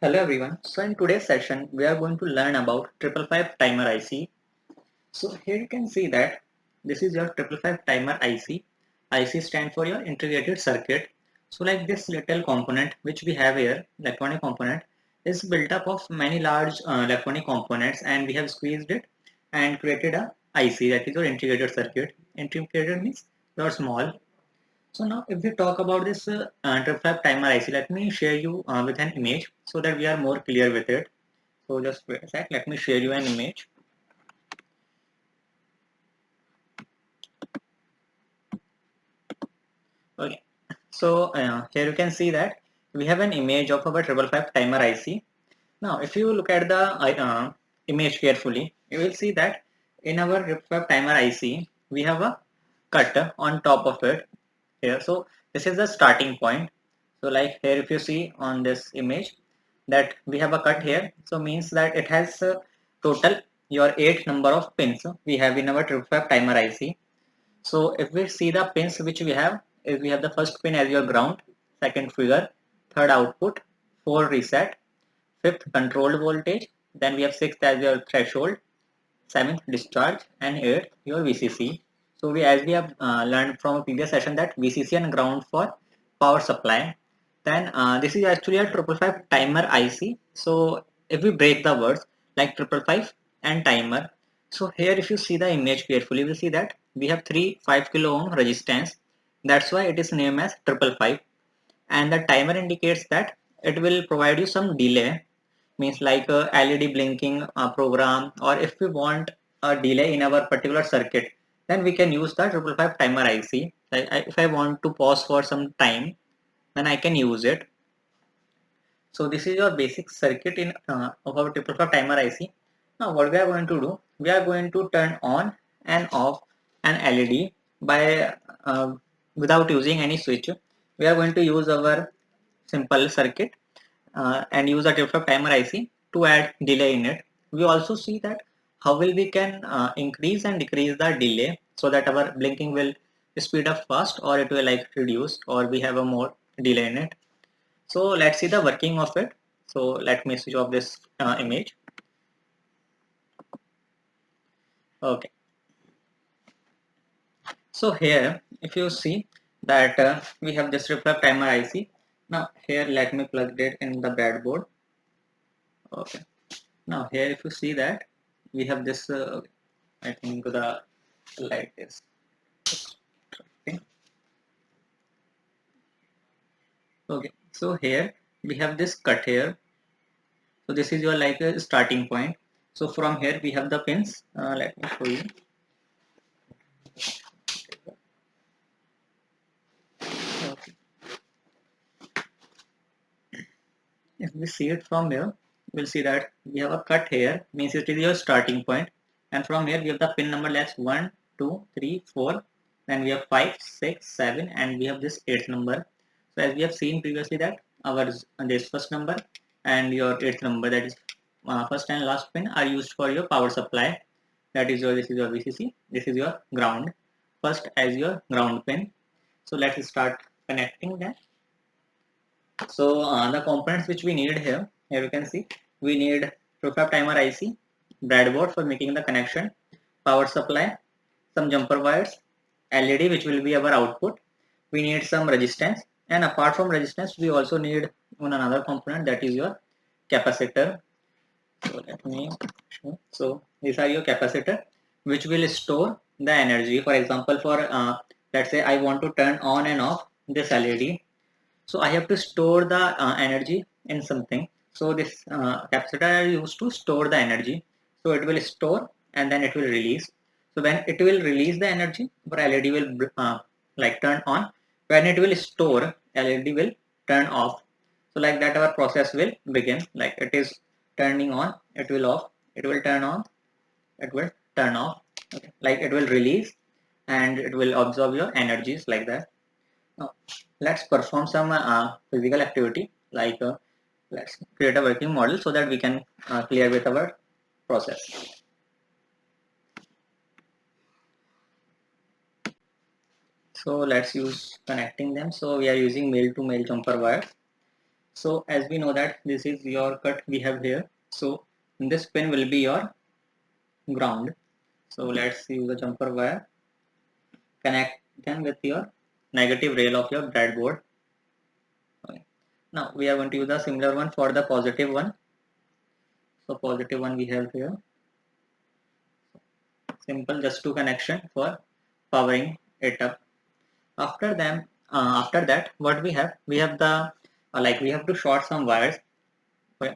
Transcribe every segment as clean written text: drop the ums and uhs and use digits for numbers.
Hello everyone. So in today's session, we are going to learn about 555 timer IC. So here you can see that this is your 555 timer IC. IC stand for your integrated circuit. So like this little component which we have here, electronic component, is built up of many large electronic components, and we have squeezed it and created a IC, that is your integrated circuit. Integrated means your small. So now if we talk about this interrupt timer IC, let me share you with an image so that we are more clear with it. So just wait a sec, let me share you an image. Okay, so here you can see that we have an image of our 555 timer IC. Now if you look at the image carefully, you will see that in our 555 timer IC, we have a cut on top of it here. So this is the starting point. So like here if you see on this image that we have a cut here, so means that it has total your 8 number of pins we have in our 555 timer IC. So if we see the pins which we have, is we have the first pin as your ground, second trigger, third output, 4 reset, fifth controlled voltage, then we have sixth as your threshold, seventh discharge, and eighth your VCC. So we, as we have learned from a previous session, that VCC and ground for power supply. Then this is actually a 555 timer IC. So if we break the words like 555 and timer, so here if you see the image carefully, we see that we have three 5 kilo ohm resistance. That's why it is named as 555. And the timer indicates that it will provide you some delay, means like a LED blinking program, or if we want a delay in our particular circuit, then we can use the 555 timer IC. Like if I want to pause for some time, then I can use it. So this is your basic circuit in of our 555 timer IC. Now what we are going to do, we are going to turn on and off an LED by without using any switch. We are going to use our simple circuit and use a 555 timer IC to add delay in it. We also see that how will we can increase and decrease the delay so that our blinking will speed up fast, or it will like reduce, or we have a more delay in it. So let's see the working of it. So let me switch off this image. Okay, so here if you see that we have this reflect timer IC. Now here let me plug it in the breadboard. Okay, now here if you see that we have this I think the light is okay. Okay, so here we have this cut here. So this is your like a starting point. So from here we have the pins. Let me show you. Okay. If we see it from here, we'll see that we have a cut here, means it is your starting point, and from here we have the pin number, that's 1, 2, 3, 4, then we have 5, 6, 7, and we have this 8th number. So as we have seen previously that our this first number and your 8th number, that is first and last pin, are used for your power supply. That is your, this is your VCC, this is your ground, first as your ground pin. So let's start connecting that. So the components which we need here you can see we need 555 timer IC, breadboard for making the connection, power supply, some jumper wires, LED which will be our output. We need some resistance, and apart from resistance, we also need one another component, that is your capacitor. So let me show. So these are your capacitor which will store the energy. For example, for let's say I want to turn on and off this LED, so I have to store the energy in something. So this capacitor are used to store the energy. So it will store and then it will release. So when it will release the energy, for LED will like turn on. When it will store, LED will turn off. So like that our process will begin. Like it is turning on, it will off, it will turn on, it will turn off. Okay. Like it will release and it will absorb your energies, like that. Now, let's perform some physical activity, like let's create a working model so that we can clear with our process. So let's use connecting them. So we are using male to male jumper wire. So as we know that this is your cut we have here. So this pin will be your ground. So let's use a jumper wire, connect them with your negative rail of your breadboard. Okay. Now we are going to use a similar one for the positive one. So positive one we have here. Simple, just two connection for powering it up. After that, what we have the like we have to short some wires. Okay.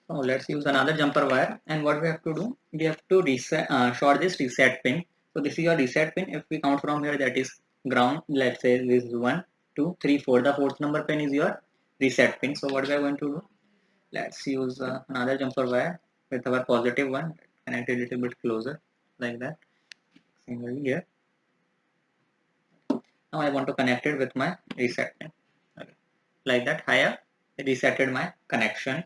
So let's use another jumper wire, and what we have to do, we have to reset short this reset pin. So this is your reset pin. If we count from here, that is ground. Let's say this is 1 2 3 4. The fourth number pin is your reset pin. So what we are going to do, let's use another jumper wire with our positive one, connect it a little bit closer like that. Similarly here. Now I want to connect it with my reset pin. Okay. Like that, I have resetted my connection.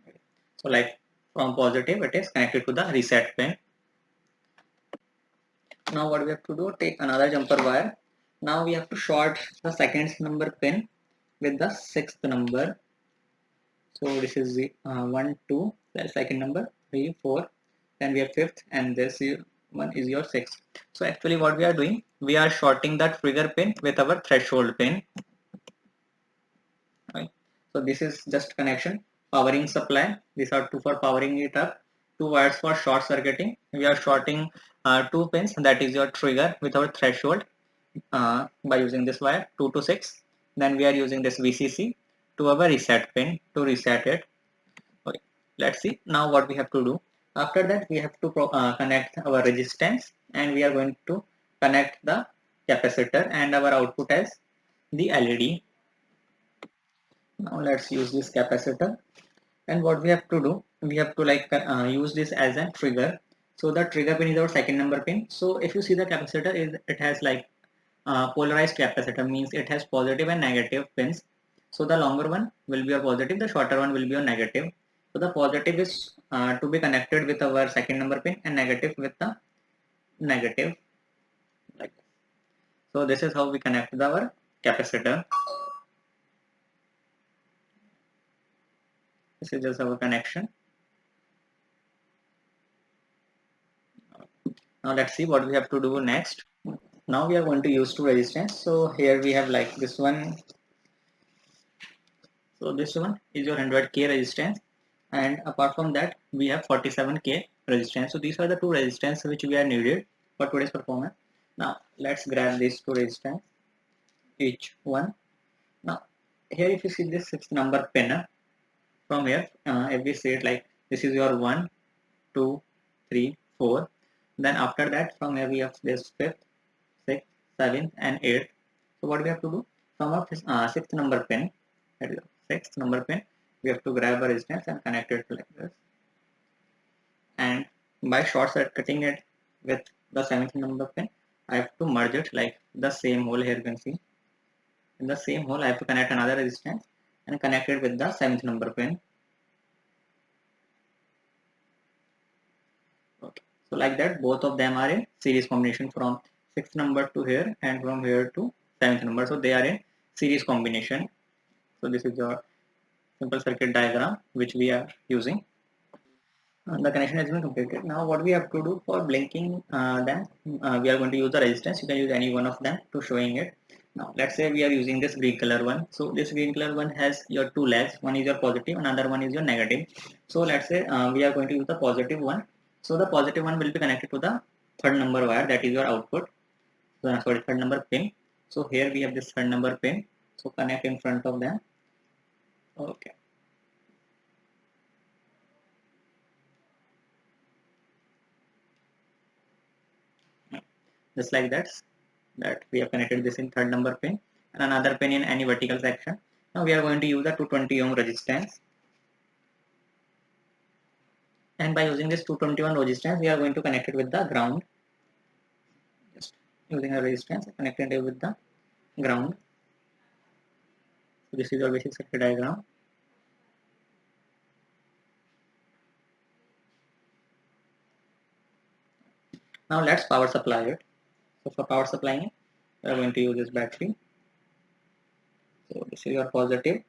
Okay. So like from positive, it is connected to the reset pin. Now what we have to do, take another jumper wire. Now we have to short the second number pin with the sixth number. So this is the 1, 2, the second number, 3, 4. Then we have fifth, and this one is your sixth. So actually what we are doing, we are shorting that trigger pin with our threshold pin. Right. So this is just connection, powering supply. These are two for powering it up, two wires for short circuiting. We are shorting two pins, that is your trigger with our threshold by using this wire 2 to 6. Then we are using this VCC to our reset pin to reset it. Okay. Let's see now what we have to do. After that, we have to connect our resistance, and we are going to connect the capacitor and our output as the LED. Now let's use this capacitor, and what we have to do, we have to like use this as a trigger. So the trigger pin is our second number pin. So if you see the capacitor, it has like polarized capacitor, means it has positive and negative pins. So the longer one will be your positive, the shorter one will be your negative. So the positive is to be connected with our second number pin, and negative with the negative, like this. So this is how we connect our capacitor. This is just our connection. Now let's see what we have to do next. Now we are going to use two resistance. So here we have like this one. So this one is your 100k resistance, and apart from that we have 47k resistance. So these are the two resistance which we are needed for today's performance. Now let's grab these two resistance, each one. Now here if you see this sixth number pin, from here if we say it like this is your 1 2 3 4. Then after that from here we have this fifth, sixth, seventh and eighth. So what we have to do, from our sixth number pin, sixth number pin, we have to grab a resistance and connect it like this, and by short circuiting it with the seventh number pin, I have to merge it like the same hole. Here you can see in the same hole I have to connect another resistance and connect it with the seventh number pin. Okay. So like that both of them are in series combination, from sixth number to here and from here to seventh number. So they are in series combination. So this is your simple circuit diagram which we are using. The connection has been completed. Now what we have to do for blinking them, we are going to use the resistance. You can use any one of them to showing it. Now let's say we are using this green color one. So this green color one has your two legs. One is your positive, another one is your negative. So let's say we are going to use the positive one. So the positive one will be connected to the third number wire, that is your output. Sorry, third number pin. So here we have this third number pin. So connect in front of them. Okay. Just like that we have connected this in third number pin and another pin in any vertical section. Now we are going to use the 220 ohm resistance, and by using this 221 resistance we are going to connect it with the ground. Just using a resistance connected it with the ground. So this is your basic circuit diagram. Now let's power supply it. So for power supplying it, we are going to use this battery. So this is your positive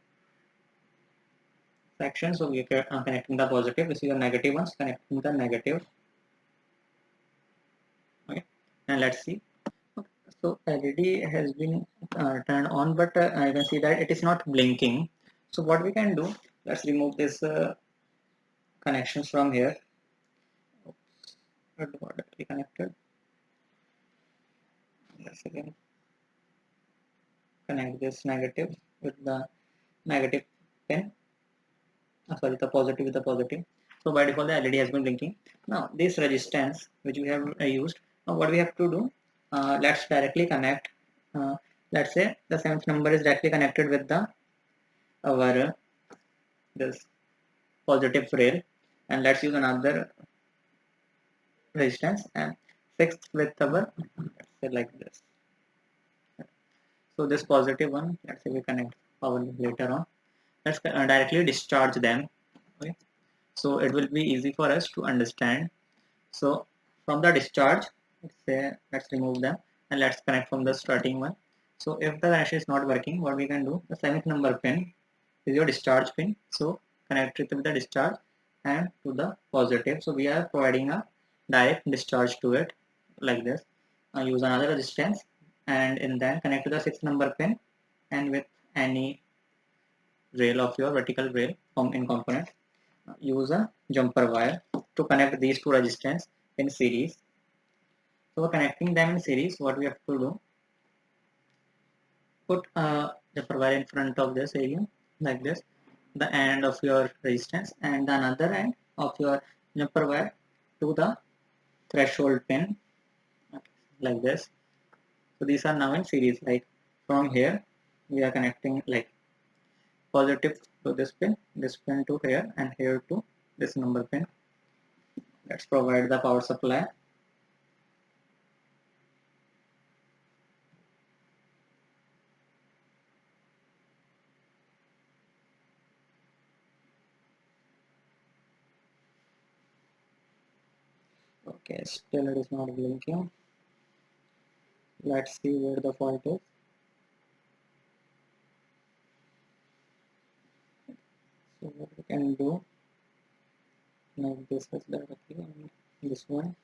section, so we are connecting the positive. This is your negative ones, connecting the negative. Okay, and let's see. Okay. So LED has been turned on, but I can see that it is not blinking. So what we can do, let's remove this connections from here. Not directly connected. Let's again connect this negative with the negative pin. Sorry, the positive with the positive. So by default the LED has been blinking. Now this resistance which we have used, now what we have to do, let's directly connect, uh, let's say the seventh number is directly connected with the our this positive rail, and let's use another resistance, and sixth with our, let's say like this. So this positive one, let's say we connect power later on. Let's directly discharge them. Okay, so it will be easy for us to understand. So from the discharge, let's say let's remove them and let's connect from the starting one. So if the connection is not working, what we can do, the seventh number pin is your discharge pin. So connect it with the discharge and to the positive. So we are providing a direct discharge to it like this. Use another resistance and in then connect to the sixth number pin, and with any rail of your vertical rail in component, use a jumper wire to connect these two resistance in series. So connecting them in series, what we have to do, put a jumper wire in front of this area like this, the end of your resistance and the another end of your jumper wire to the threshold pin like this. So these are now in series, like from here we are connecting like positive to this pin to here, and here to this number pin. Let's provide the power supply. Okay, still it is not blinking. Let's see where the fault is. So what we can do, like this is directly on this one.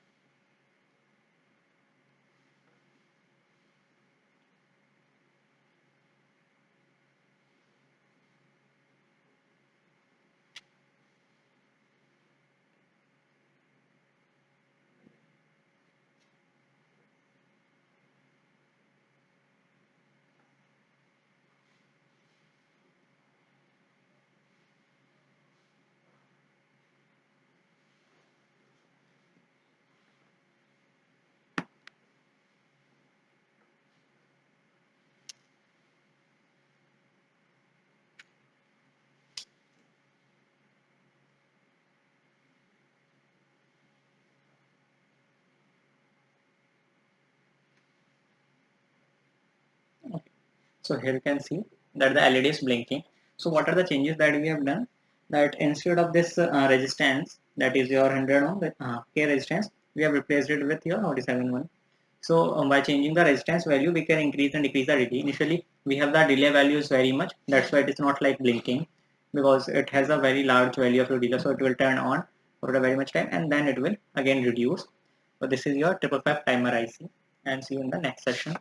Okay. So here you can see that the LED is blinking. So what are the changes that we have done? That instead of this resistance, that is your 100 ohm K resistance, we have replaced it with your 47 one. So by changing the resistance value, we can increase and decrease the delay. Initially, we have the delay values very much. That's why it is not like blinking, because it has a very large value of your delay. So it will turn on for a very much time, and then it will again reduce. So this is your 555 timer IC, and see you in the next session.